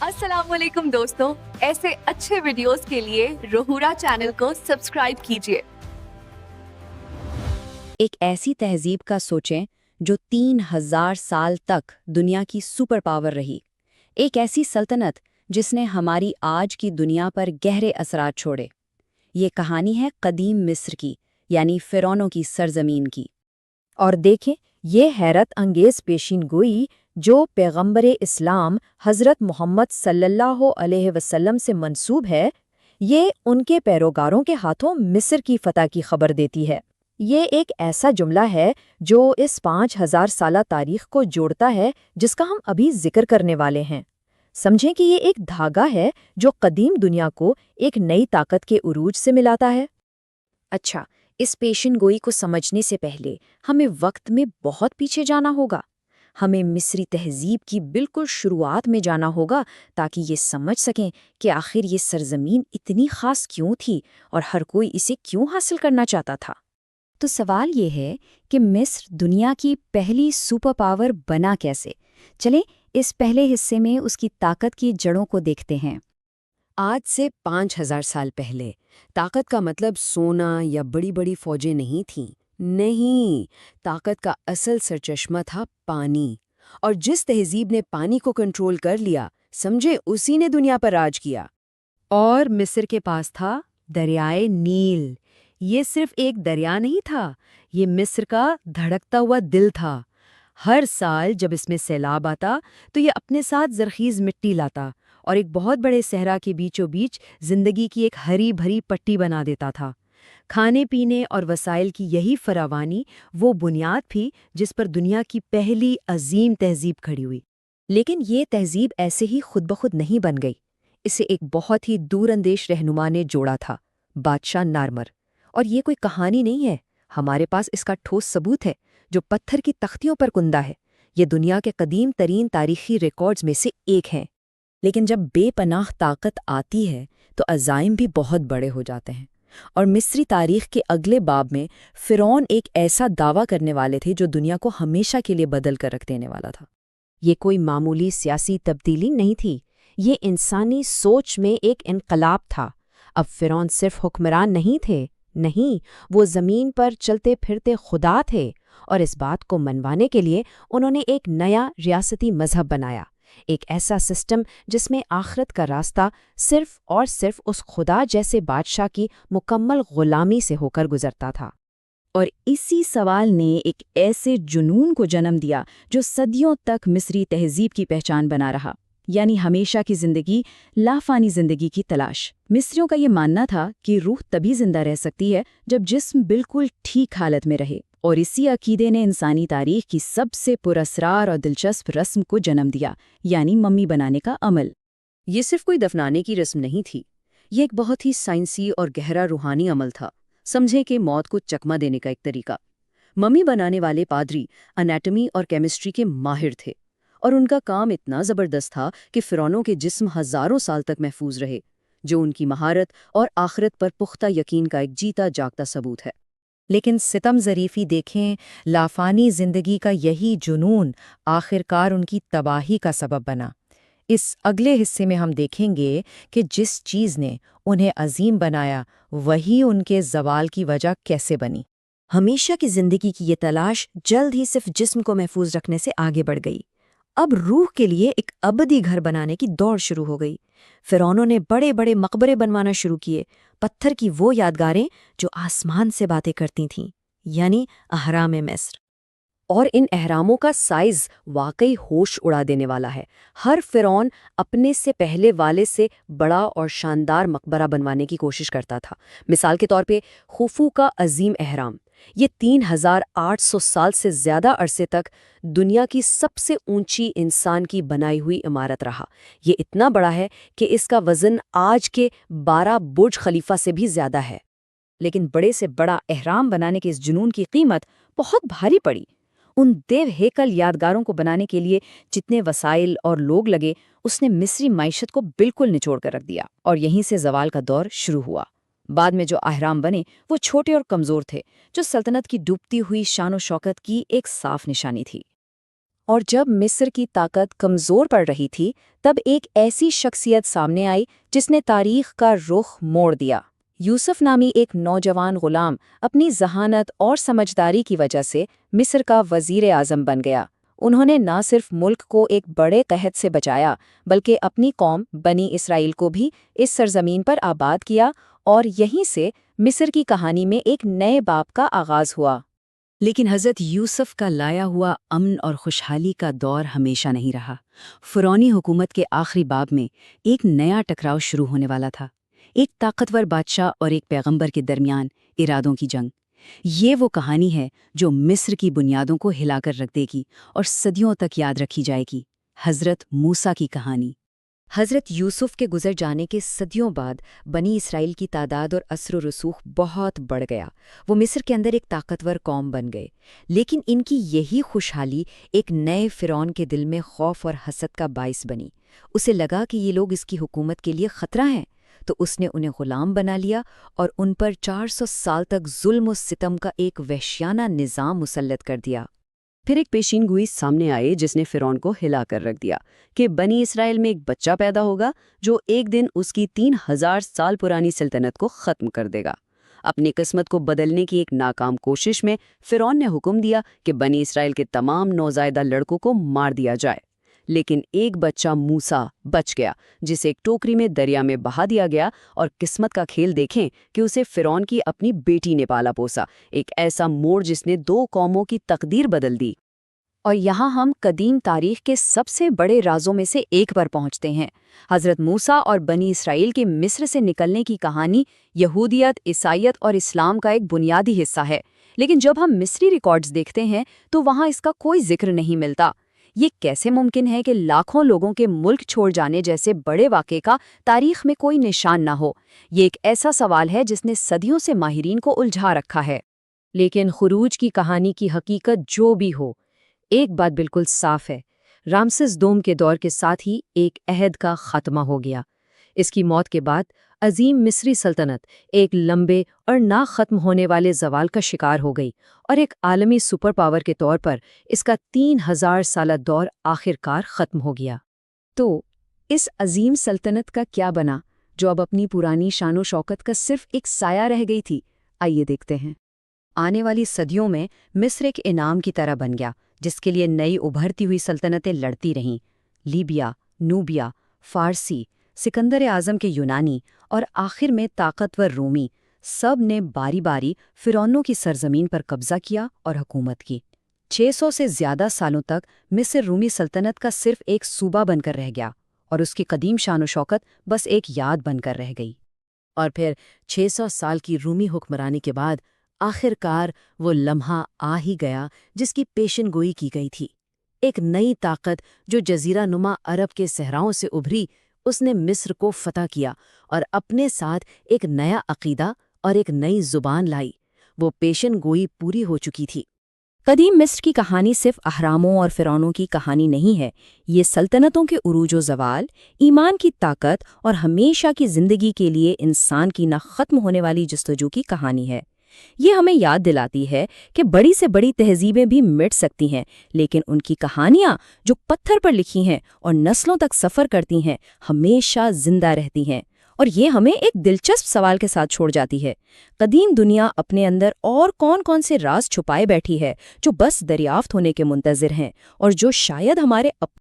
السلام علیکم دوستوں، ایسے اچھے ویڈیوز کے لیے روہورا چینل کو سبسکرائب کیجیے۔ ایک ایسی تہذیب کا سوچیں جو 3000 سال تک دنیا کی سپر پاور رہی، ایک ایسی سلطنت جس نے ہماری آج کی دنیا پر گہرے اثرات چھوڑے۔ یہ کہانی ہے قدیم مصر کی، یعنی فرعونوں کی سرزمین کی۔ اور دیکھیں، یہ حیرت انگیز پیشین گوئی جو پیغمبر اسلام حضرت محمد صلی اللہ علیہ وسلم سے منسوب ہے، یہ ان کے پیروکاروں کے ہاتھوں مصر کی فتح کی خبر دیتی ہے۔ یہ ایک ایسا جملہ ہے جو اس 5000 سالہ تاریخ کو جوڑتا ہے جس کا ہم ابھی ذکر کرنے والے ہیں۔ سمجھیں کہ یہ ایک دھاگا ہے جو قدیم دنیا کو ایک نئی طاقت کے عروج سے ملاتا ہے۔ اچھا، اس پیشن گوئی کو سمجھنے سے پہلے ہمیں وقت میں بہت پیچھے جانا ہوگا۔ ہمیں مصری تہذیب کی بالکل شروعات میں جانا ہوگا تاکہ یہ سمجھ سکیں کہ آخر یہ سرزمین اتنی خاص کیوں تھی اور ہر کوئی اسے کیوں حاصل کرنا چاہتا تھا۔ تو سوال یہ ہے کہ مصر دنیا کی پہلی سپر پاور بنا کیسے؟ چلیں اس پہلے حصے میں اس کی طاقت کی جڑوں کو دیکھتے ہیں۔ آج سے 5000 سال پہلے طاقت کا مطلب سونا یا بڑی بڑی فوجیں نہیں تھیں۔ نہیں، طاقت کا اصل سرچشمہ تھا پانی، اور جس تہذیب نے پانی کو کنٹرول کر لیا، سمجھے اسی نے دنیا پر راج کیا۔ اور مصر کے پاس تھا دریائے نیل۔ یہ صرف ایک دریا نہیں تھا، یہ مصر کا دھڑکتا ہوا دل تھا۔ ہر سال جب اس میں سیلاب آتا تو یہ اپنے ساتھ زرخیز مٹی لاتا اور ایک بہت بڑے صحرا کے بیچوں بیچ زندگی کی ایک ہری بھری پٹی بنا دیتا تھا۔ کھانے پینے اور وسائل کی یہی فراوانی وہ بنیاد تھی جس پر دنیا کی پہلی عظیم تہذیب کھڑی ہوئی۔ لیکن یہ تہذیب ایسے ہی خود بخود نہیں بن گئی، اسے ایک بہت ہی دور اندیش رہنما نے جوڑا تھا، بادشاہ نارمر۔ اور یہ کوئی کہانی نہیں ہے، ہمارے پاس اس کا ٹھوس ثبوت ہے جو پتھر کی تختیوں پر کندہ ہے۔ یہ دنیا کے قدیم ترین تاریخی ریکارڈز میں سے ایک ہے۔ لیکن جب بے پناہ طاقت آتی ہے تو عزائم بھی بہت بڑے ہو جاتے ہیں، اور مصری تاریخ کے اگلے باب میں فرعون ایک ایسا دعویٰ کرنے والے تھے جو دنیا کو ہمیشہ کے لیے بدل کر رکھ دینے والا تھا۔ یہ کوئی معمولی سیاسی تبدیلی نہیں تھی، یہ انسانی سوچ میں ایک انقلاب تھا۔ اب فرعون صرف حکمران نہیں تھے، نہیں، وہ زمین پر چلتے پھرتے خدا تھے، اور اس بات کو منوانے کے لیے انہوں نے ایک نیا ریاستی مذہب بنایا، ایک ایسا سسٹم جس میں آخرت کا راستہ صرف اور صرف اس خدا جیسے بادشاہ کی مکمل غلامی سے ہو کر گزرتا تھا۔ اور اسی سوال نے ایک ایسے جنون کو جنم دیا جو صدیوں تک مصری تہذیب کی پہچان بنا رہا، یعنی ہمیشہ کی زندگی، لافانی زندگی کی تلاش۔ مصریوں کا یہ ماننا تھا کہ روح تبھی زندہ رہ سکتی ہے جب جسم بالکل ٹھیک حالت میں رہے، اور اسی عقیدے نے انسانی تاریخ کی سب سے پراسرار اور دلچسپ رسم کو جنم دیا، یعنی ممی بنانے کا عمل۔ یہ صرف کوئی دفنانے کی رسم نہیں تھی، یہ ایک بہت ہی سائنسی اور گہرا روحانی عمل تھا۔ سمجھیں کہ موت کو چکمہ دینے کا ایک طریقہ۔ ممی بنانے والے پادری انیٹمی اور کیمسٹری کے ماہر تھے، اور ان کا کام اتنا زبردست تھا کہ فرعونوں کے جسم ہزاروں سال تک محفوظ رہے، جو ان کی مہارت اور آخرت پر پختہ یقین کا ایک جیتا جاگتا ثبوت ہے۔ لیکن ستم ظریفی دیکھیں، لافانی زندگی کا یہی جنون آخرکار ان کی تباہی کا سبب بنا۔ اس اگلے حصے میں ہم دیکھیں گے کہ جس چیز نے انہیں عظیم بنایا وہی ان کے زوال کی وجہ کیسے بنی۔ ہمیشہ کی زندگی کی یہ تلاش جلد ہی صرف جسم کو محفوظ رکھنے سے آگے بڑھ گئی۔ اب روح کے لیے ایک ابدی گھر بنانے کی دوڑ شروع ہو گئی۔ فرعونوں نے بڑے بڑے مقبرے بنوانا شروع کیے، پتھر کی وہ یادگاریں جو آسمان سے باتیں کرتی تھیں، یعنی اہرام مصر۔ اور ان اہراموں کا سائز واقعی ہوش اڑا دینے والا ہے۔ ہر فرعون اپنے سے پہلے والے سے بڑا اور شاندار مقبرہ بنوانے کی کوشش کرتا تھا۔ مثال کے طور پہ خوفو کا عظیم اہرام، یہ 3800 سال سے زیادہ عرصے تک دنیا کی سب سے اونچی انسان کی بنائی ہوئی عمارت رہا۔ یہ اتنا بڑا ہے کہ اس کا وزن آج کے 12 برج خلیفہ سے بھی زیادہ ہے۔ لیکن بڑے سے بڑا اہرام بنانے کے اس جنون کی قیمت بہت بھاری پڑی۔ ان دیو ہیکل یادگاروں کو بنانے کے لیے جتنے وسائل اور لوگ لگے، اس نے مصری معیشت کو بالکل نچوڑ کر رکھ دیا، اور یہیں سے زوال کا دور شروع ہوا۔ بعد میں جو اہرام بنے وہ چھوٹے اور کمزور تھے، جو سلطنت کی ڈوبتی ہوئی شان و شوکت کی ایک صاف نشانی تھی۔ اور جب مصر کی طاقت کمزور پڑ رہی تھی تب ایک ایسی شخصیت سامنے آئی جس نے تاریخ کا رخ موڑ دیا۔ یوسف نامی ایک نوجوان غلام اپنی ذہانت اور سمجھداری کی وجہ سے مصر کا وزیر اعظم بن گیا۔ انہوں نے نہ صرف ملک کو ایک بڑے قحط سے بچایا بلکہ اپنی قوم بنی اسرائیل کو بھی اس سرزمین پر آباد کیا، اور یہیں سے مصر کی کہانی میں ایک نئے باب کا آغاز ہوا۔ لیکن حضرت یوسف کا لایا ہوا امن اور خوشحالی کا دور ہمیشہ نہیں رہا۔ فرعونی حکومت کے آخری باب میں ایک نیا ٹکراؤ شروع ہونے والا تھا، ایک طاقتور بادشاہ اور ایک پیغمبر کے درمیان ارادوں کی جنگ۔ یہ وہ کہانی ہے جو مصر کی بنیادوں کو ہلا کر رکھ دے گی اور صدیوں تک یاد رکھی جائے گی، حضرت موسیٰ کی کہانی۔ حضرت یوسف کے گزر جانے کے صدیوں بعد بنی اسرائیل کی تعداد اور اثر و رسوخ بہت بڑھ گیا۔ وہ مصر کے اندر ایک طاقتور قوم بن گئے، لیکن ان کی یہی خوشحالی ایک نئے فرعون کے دل میں خوف اور حسد کا باعث بنی۔ اسے لگا کہ یہ لوگ اس کی حکومت کے لیے خطرہ ہیں، تو اس نے انہیں غلام بنا لیا اور ان پر 400 سال تک ظلم و ستم کا ایک وحشیانہ نظام مسلط کر دیا۔ پھر ایک پیشین گوئی سامنے آئے جس نے فرعون کو ہلا کر رکھ دیا کہ بنی اسرائیل میں ایک بچہ پیدا ہوگا جو ایک دن اس کی 3000 سال پرانی سلطنت کو ختم کر دے گا۔ اپنی قسمت کو بدلنے کی ایک ناکام کوشش میں فرعون نے حکم دیا کہ بنی اسرائیل کے تمام نوزائیدہ لڑکوں کو مار دیا جائے، لیکن ایک بچہ موسیٰ بچ گیا جسے ایک ٹوکری میں دریا میں بہا دیا گیا، اور قسمت کا کھیل دیکھیں کہ اسے فرعون کی اپنی بیٹی نے پالا پوسا، ایک ایسا موڑ جس نے 2 قوموں کی تقدیر بدل دی۔ اور یہاں ہم قدیم تاریخ کے سب سے بڑے رازوں میں سے ایک پر پہنچتے ہیں۔ حضرت موسیٰ اور بنی اسرائیل کے مصر سے نکلنے کی کہانی یہودیت، عیسائیت اور اسلام کا ایک بنیادی حصہ ہے، لیکن جب ہم مصری ریکارڈز دیکھتے ہیں تو وہاں اس کا کوئی ذکر نہیں ملتا۔ یہ کیسے ممکن ہے کہ لاکھوں لوگوں کے ملک چھوڑ جانے جیسے بڑے واقعے کا تاریخ میں کوئی نشان نہ ہو؟ یہ ایک ایسا سوال ہے جس نے صدیوں سے ماہرین کو الجھا رکھا ہے۔ لیکن خروج کی کہانی کی حقیقت جو بھی ہو، ایک بات بالکل صاف ہے، رامسس دوم کے دور کے ساتھ ہی ایک عہد کا خاتمہ ہو گیا۔ اس کی موت کے بعد عظیم مصری سلطنت ایک لمبے اور نہ ختم ہونے والے زوال کا شکار ہو گئی، اور ایک عالمی سپر پاور کے طور پر اس کا 3000 سالہ دور آخر کار ختم ہو گیا۔ تو اس عظیم سلطنت کا کیا بنا جو اب اپنی پرانی شان و شوکت کا صرف ایک سایہ رہ گئی تھی؟ آئیے دیکھتے ہیں۔ آنے والی صدیوں میں مصر ایک انعام کی طرح بن گیا جس کے لیے نئی ابھرتی ہوئی سلطنتیں لڑتی رہیں۔ لیبیا، نوبیا، فارسی، سکندر اعظم کے یونانی اور آخر میں طاقتور رومی، سب نے باری باری فرعونوں کی سرزمین پر قبضہ کیا اور حکومت کی۔ 600 سے زیادہ سالوں تک مصر رومی سلطنت کا صرف ایک صوبہ بن کر رہ گیا، اور اس کی قدیم شان و شوکت بس ایک یاد بن کر رہ گئی۔ اور پھر 600 سال کی رومی حکمرانی کے بعد آخر کار وہ لمحہ آ ہی گیا جس کی پیشن گوئی کی گئی تھی۔ ایک نئی طاقت جو جزیرہ نما عرب کے صحراؤں سے ابھری، اس نے مصر کو فتح کیا اور اپنے ساتھ ایک نیا عقیدہ اور ایک نئی زبان لائی۔ وہ پیشن گوئی پوری ہو چکی تھی۔ قدیم مصر کی کہانی صرف اہراموں اور فرعونوں کی کہانی نہیں ہے، یہ سلطنتوں کے عروج و زوال، ایمان کی طاقت اور ہمیشہ کی زندگی کے لیے انسان کی نہ ختم ہونے والی جستجو کی کہانی ہے۔ یہ ہمیں یاد دلاتی ہے کہ بڑی سے بڑی تہذیبیں بھی مٹ سکتی ہیں، لیکن ان کی کہانیاں جو پتھر پر لکھی ہیں اور نسلوں تک سفر کرتی ہیں، ہمیشہ زندہ رہتی ہیں۔ اور یہ ہمیں ایک دلچسپ سوال کے ساتھ چھوڑ جاتی ہے، قدیم دنیا اپنے اندر اور کون کون سے راز چھپائے بیٹھی ہے جو بس دریافت ہونے کے منتظر ہیں، اور جو شاید ہمارے